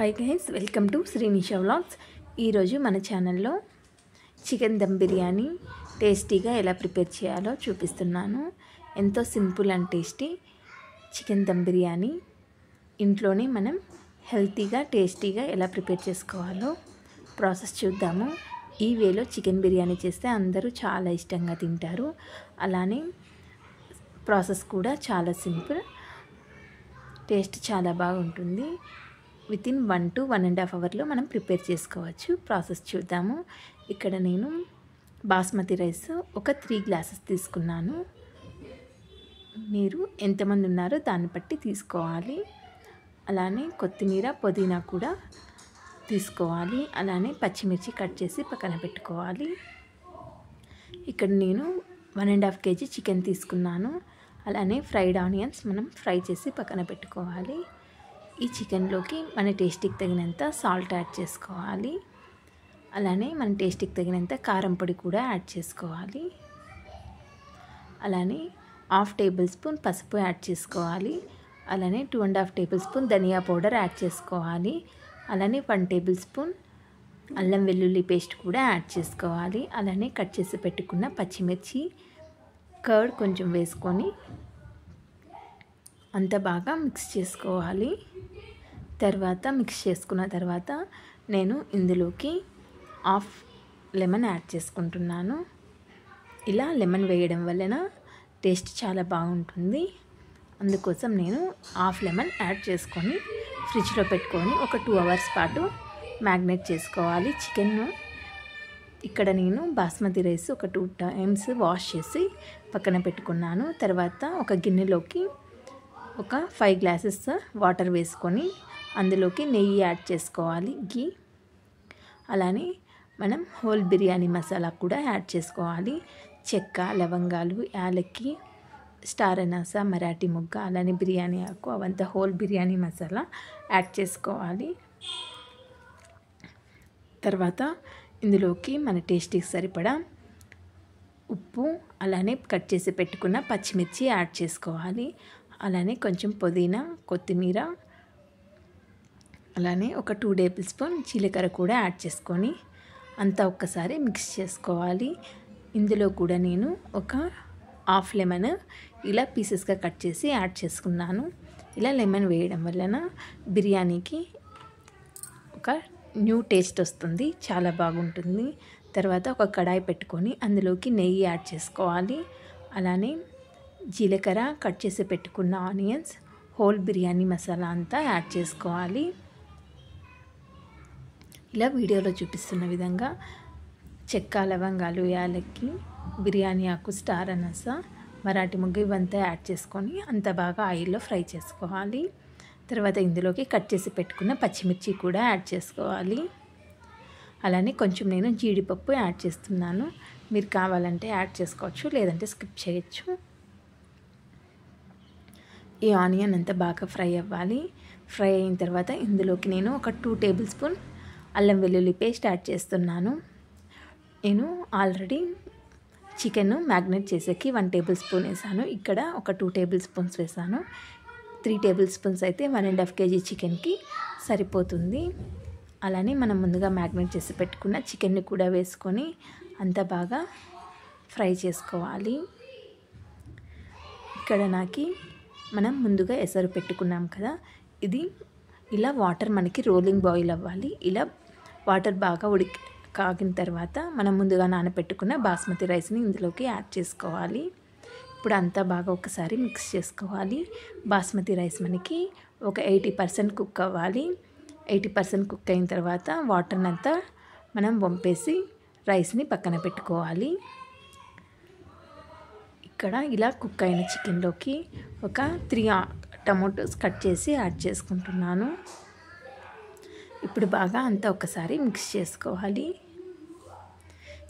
Hi guys, welcome to Srinisha vlogs. ఈరోజు మన ఛానల్లో చికెన్ దమ్ బిర్యానీ టేస్టీగా ఎలా ప్రిపేర్ చేయాలో చూపిస్తున్నాను. ఎంతో simple and tasty chicken dum biryani ఇంట్లోనే మనం హెల్తీగా టేస్టీగా ఎలా ప్రిపేర్ చేసుకోవాలో ప్రాసెస్ చూద్దాము. ఈ వేలో చికెన్ బిర్యానీ చేస్తే అందరూ చాలా ఇష్టంగా తింటారు. అలానే ప్రాసెస్ కూడా చాలా సింపుల్, టేస్ట్ చాలా బాగుంటుంది. వితిన్ 1 to 1.5 అవర్లో మనం ప్రిపేర్ చేసుకోవచ్చు. ప్రాసెస్ చూద్దాము. ఇక్కడ నేను బాస్మతి రైస్ ఒక 3 గ్లాసెస్ తీసుకున్నాను. మీరు ఎంతమంది ఉన్నారో దాన్ని బట్టి తీసుకోవాలి. అలానే కొత్తిమీర, పుదీనా కూడా తీసుకోవాలి. అలానే పచ్చిమిర్చి కట్ చేసి పక్కన పెట్టుకోవాలి. ఇక్కడ నేను 1.5 kg చికెన్ తీసుకున్నాను. అలానే ఫ్రైడ్ ఆనియన్స్ మనం ఫ్రై చేసి పక్కన పెట్టుకోవాలి. ఈ చికెన్లోకి మన టేస్ట్కి తగినంత సాల్ట్ యాడ్ చేసుకోవాలి. అలానే మన టేస్ట్కి తగినంత కారం పొడి కూడా యాడ్ చేసుకోవాలి. అలానే 1/2 టేబుల్ స్పూన్ పసుపు యాడ్ చేసుకోవాలి. అలానే 2.5 టేబుల్ స్పూన్ ధనియా పౌడర్ యాడ్ చేసుకోవాలి. అలానే 1 టేబుల్ స్పూన్ అల్లం వెల్లుల్లి పేస్ట్ కూడా యాడ్ చేసుకోవాలి. అలానే కట్ చేసి పెట్టుకున్న పచ్చిమిర్చి, కర్డ్ కొంచెం వేసుకొని అంత బాగా మిక్స్ చేసుకోవాలి. తర్వాత మిక్స్ చేసుకున్న తర్వాత నేను ఇందులోకి 1/2 లెమన్ యాడ్ చేసుకుంటున్నాను. ఇలా లెమన్ వేయడం వలన టేస్ట్ చాలా బాగుంటుంది. అందుకోసం నేను 1/2 లెమన్ యాడ్ చేసుకొని ఫ్రిడ్జ్లో పెట్టుకొని ఒక 2 అవర్స్ పాటు మ్యాగ్నేట్ చేసుకోవాలి చికెన్ను. ఇక్కడ నేను బాస్మతి రైస్ ఒక 2 times వాష్ చేసి పక్కన పెట్టుకున్నాను. తర్వాత ఒక గిన్నెలోకి ఒక 5 గ్లాసెస్ వాటర్ వేసుకొని అందులోకి నెయ్యి యాడ్ చేసుకోవాలి, ఘీ. అలానే మనం హోల్ బిర్యానీ మసాలా కూడా యాడ్ చేసుకోవాలి. చెక్క, లవంగాలు, యాలక్కి, స్టార్ అనాస, మరాఠీ మొగ్గ, అలానే బిర్యానీ ఆకు, అవంతా హోల్ బిర్యానీ మసాలా యాడ్ చేసుకోవాలి. తర్వాత ఇందులోకి మన టేస్ట్కి సరిపడా ఉప్పు, అలానే కట్ చేసి పెట్టుకున్న పచ్చిమిర్చి యాడ్ చేసుకోవాలి. అలానే కొంచెం పుదీనా, కొత్తిమీర, అలానే ఒక 2 టేబుల్ స్పూన్ జీలకర్ర కూడా యాడ్ చేసుకొని అంతా ఒక్కసారి మిక్స్ చేసుకోవాలి. ఇందులో కూడా నేను ఒక 1/2 లెమన్ ఇలా పీసెస్గా కట్ చేసి యాడ్ చేసుకున్నాను. ఇలా లెమన్ వేయడం వలన బిర్యానీకి ఒక న్యూ టేస్ట్ వస్తుంది, చాలా బాగుంటుంది. తర్వాత ఒక కడాయి పెట్టుకొని అందులోకి నెయ్యి యాడ్ చేసుకోవాలి. అలానే జీలకర్ర, కట్ చేసి పెట్టుకున్న ఆనియన్స్, హోల్ బిర్యానీ మసాలా అంతా యాడ్ చేసుకోవాలి. ఇలా వీడియోలో చూపిస్తున్న విధంగా చెక్క, లవంగాలు, యాలక్కి, బిర్యానీ ఆకు, స్టార్ అనాస, మరాఠీ మొగ్గ ఇవంతా యాడ్ చేసుకొని అంత బాగా ఆయిల్లో ఫ్రై చేసుకోవాలి. తర్వాత ఇందులోకి కట్ చేసి పెట్టుకున్న పచ్చిమిర్చి కూడా యాడ్ చేసుకోవాలి. అలానే కొంచెం నేను జీడిపప్పు యాడ్ చేస్తున్నాను. మీరు కావాలంటే యాడ్ చేసుకోవచ్చు, లేదంటే స్కిప్ చేయొచ్చు. ఈ ఆనియన్ అంతా బాగా ఫ్రై అవ్వాలి. ఫ్రై అయిన తర్వాత ఇందులోకి నేను ఒక 2 టేబుల్ స్పూన్ అల్లం వెల్లుల్లి పేస్ట్ యాడ్ చేస్తున్నాను. నేను ఆల్రెడీ చికెన్ మ్యాగ్నేట్ చేసేకి 1 టేబుల్ స్పూన్ వేసాను. ఇక్కడ ఒక 2 టేబుల్ స్పూన్స్ వేసాను. 3 టేబుల్ స్పూన్స్ అయితే 1.5 kg చికెన్కి సరిపోతుంది. అలానే మనం ముందుగా మ్యాగ్నేట్ చేసి పెట్టుకున్న చికెన్ని కూడా వేసుకొని అంత బాగా ఫ్రై చేసుకోవాలి. ఇక్కడ నాకు మనం ముందుగా ఎసరు పెట్టుకున్నాం కదా, ఇది ఇలా వాటర్ మనకి రోలింగ్ బాయిల్ అవ్వాలి. ఇలా వాటర్ బాగా కాగిన తర్వాత మనం ముందుగా నానబెట్టుకున్న బాస్మతి రైస్ని ఇందులోకి యాడ్ చేసుకోవాలి. ఇప్పుడు అంతా బాగా ఒకసారి మిక్స్ చేసుకోవాలి. బాస్మతి రైస్ మనకి ఒక 80% కుక్ అవ్వాలి. 80% కుక్ అయిన తర్వాత వాటర్ని అంతా మనం వంపేసి రైస్ని పక్కన పెట్టుకోవాలి. ఇక్కడ ఇలా కుక్ అయిన చికెన్లోకి ఒక 3 టమోటోస్ కట్ చేసి యాడ్ చేసుకుంటున్నాను. ఇప్పుడు బాగా అంతా ఒకసారి మిక్స్ చేసుకోవాలి.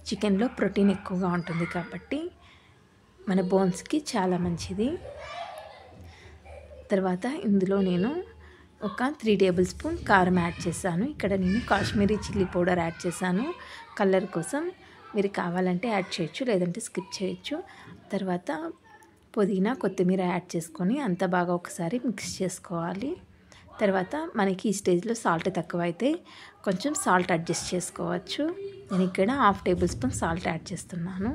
చికెన్లో ప్రోటీన్ ఎక్కువగా ఉంటుంది కాబట్టి మన బోన్స్కి చాలా మంచిది. తర్వాత ఇందులో నేను ఒక 3 టేబుల్ స్పూన్ కారం యాడ్ చేశాను. ఇక్కడ నేను కాశ్మీరీ చిల్లీ పౌడర్ యాడ్ చేశాను కలర్ కోసం. మీరు కావాలంటే యాడ్ చేయొచ్చు, లేదంటే స్కిప్ చేయొచ్చు. తర్వాత పుదీనా, కొత్తిమీర యాడ్ చేసుకొని అంత బాగా ఒకసారి మిక్స్ చేసుకోవాలి. తర్వాత మనకి ఈ స్టేజ్లో సాల్ట్ తక్కువైతే కొంచెం సాల్ట్ అడ్జస్ట్ చేసుకోవచ్చు. నేను ఇక్కడ 1/2 టేబుల్ స్పూన్ సాల్ట్ యాడ్ చేస్తున్నాను.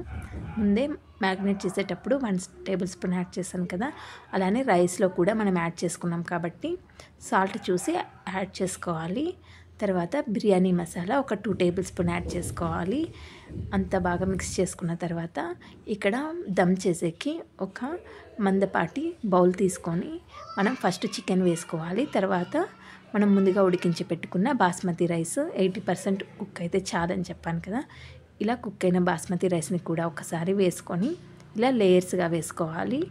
ముందే మ్యాగ్నేట్ చేసేటప్పుడు 1 టేబుల్ స్పూన్ యాడ్ చేశాను కదా, అలానే రైస్లో కూడా మనం యాడ్ చేసుకున్నాం కాబట్టి సాల్ట్ చూసి యాడ్ చేసుకోవాలి. తర్వాత బిర్యానీ మసాలా ఒక 2 టేబుల్ స్పూన్ యాడ్ చేసుకోవాలి. అంత బాగా మిక్స్ చేసుకున్న తర్వాత ఇక్కడ దమ్ చేసేకి ఒక మందపాటి బౌల్ తీసుకొని మనం ఫస్ట్ చికెన్ వేసుకోవాలి. తర్వాత మనం ముందుగా ఉడికించి పెట్టుకున్న బాస్మతి రైస్ 80% కుక్ అయితే చాలని చెప్పాను కదా, ఇలా కుక్ అయిన బాస్మతి రైస్ని కూడా ఒకసారి వేసుకొని ఇలా లేయర్స్గా వేసుకోవాలి.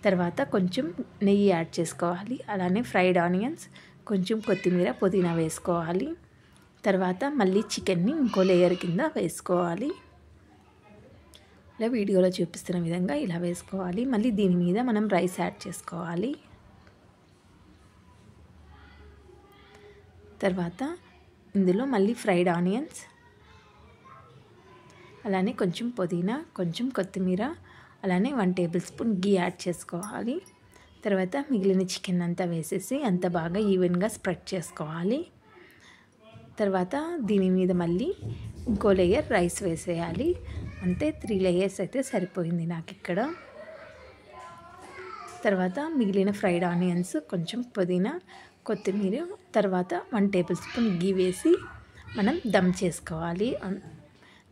తర్వాత కొంచెం నెయ్యి యాడ్ చేసుకోవాలి. అలానే ఫ్రైడ్ ఆనియన్స్, కొంచెం కొత్తిమీర, పుదీనా వేసుకోవాలి. తర్వాత మళ్ళీ చికెన్ని ఇంకో లేయర్ కింద వేసుకోవాలి. ఇలా వీడియోలో చూపిస్తున్న విధంగా ఇలా వేసుకోవాలి. మళ్ళీ దీని మీద మనం రైస్ యాడ్ చేసుకోవాలి. తర్వాత ఇందులో మళ్ళీ ఫ్రైడ్ ఆనియన్స్, అలానే కొంచెం పుదీనా, కొంచెం కొత్తిమీర, అలానే 1 టేబుల్ స్పూన్ గీ యాడ్ చేసుకోవాలి. తర్వాత మిగిలిన చికెన్ అంతా వేసేసి అంత బాగా ఈవెన్గా స్ప్రెడ్ చేసుకోవాలి. తర్వాత దీని మీద మళ్ళీ ఇంకో లేయర్ రైస్ వేసేయాలి. అంతే, 3 లేయర్స్ అయితే సరిపోయింది నాకు ఇక్కడ. తర్వాత మిగిలిన ఫ్రైడ్ ఆనియన్స్, కొంచెం పుదీనా, కొత్తిమీర, తర్వాత 1 టేబుల్ స్పూన్ గీ వేసి మనం దమ్ చేసుకోవాలి.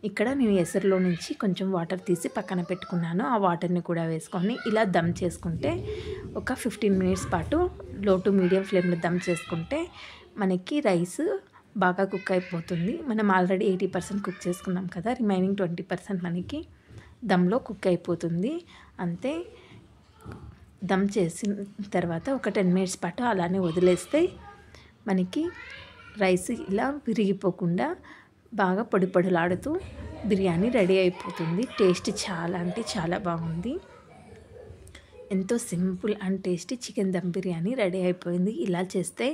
ఇక్కడ నేను ఎసరులో నుంచి కొంచెం వాటర్ తీసి పక్కన పెట్టుకున్నాను. ఆ వాటర్ని కూడా వేసుకొని ఇలా దమ్ చేసుకుంటే ఒక 15 మినిట్స్ పాటు లో టు మీడియం ఫ్లేమ్లో దమ్ చేసుకుంటే మనకి రైస్ బాగా కుక్ అయిపోతుంది. మనం ఆల్రెడీ 80% కుక్ చేసుకున్నాం కదా, రిమైనింగ్ 20% మనకి దమ్లో కుక్ అయిపోతుంది. అంతే, దమ్ చేసిన తర్వాత ఒక 10 మినిట్స్ పాటు అలానే వదిలేస్తే మనకి రైస్ ఇలా విరిగిపోకుండా బాగా పొడి పొడిలాడుతూ బిర్యానీ రెడీ అయిపోతుంది. టేస్ట్ చాలా అంటే చాలా బాగుంది. ఎంతో simple and tasty chicken dum biryani ready అయిపోయింది. ఇలా చేస్తే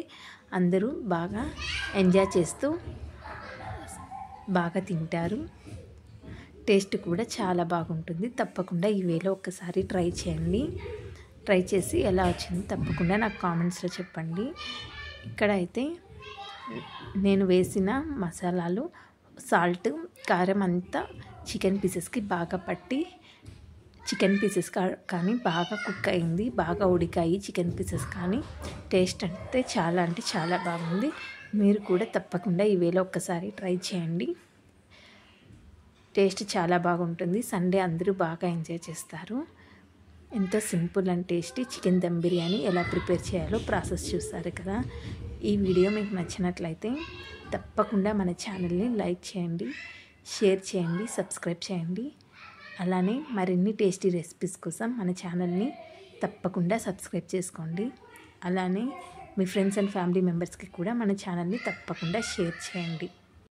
అందరూ బాగా ఎంజాయ్ చేస్తూ బాగా తింటారు. టేస్ట్ కూడా చాలా బాగుంటుంది. తప్పకుండా ఈ వేలో ఒక్కసారి ట్రై చేయండి. ట్రై చేసి ఎలా వచ్చిందో తప్పకుండా నాకు కామెంట్స్లో చెప్పండి. ఇక్కడైతే నేను వేసిన మసాలాలు, సాల్ట్, కారం అంతా చికెన్ పీసెస్కి బాగా పట్టి చికెన్ పీసెస్ కానీ బాగా కుక్ అయింది, బాగా ఉడికాయి చికెన్ పీసెస్ కానీ. టేస్ట్ అంటే చాలా బాగుంది. మీరు కూడా తప్పకుండా ఈ వేలో ఒక్కసారి ట్రై చేయండి. టేస్ట్ చాలా బాగుంటుంది. సండే అందరూ బాగా ఎంజాయ్ చేస్తారు. ఎంతో simple and tasty chicken dum biryani ఎలా ప్రిపేర్ చేయాలో ప్రాసెస్ చూస్తారు కదా. ఈ వీడియో మీకు నచ్చినట్లయితే తప్పకుండా మన ఛానల్ని లైక్ చేయండి, షేర్ చేయండి, సబ్స్క్రైబ్ చేయండి. అలానే మరిన్ని టేస్టీ రెసిపీస్ కోసం మన ఛానల్ని తప్పకుండా సబ్స్క్రైబ్ చేసుకోండి. అలానే మీ ఫ్రెండ్స్ అండ్ ఫ్యామిలీ మెంబర్స్కి కూడా మన ఛానల్ని తప్పకుండా షేర్ చేయండి.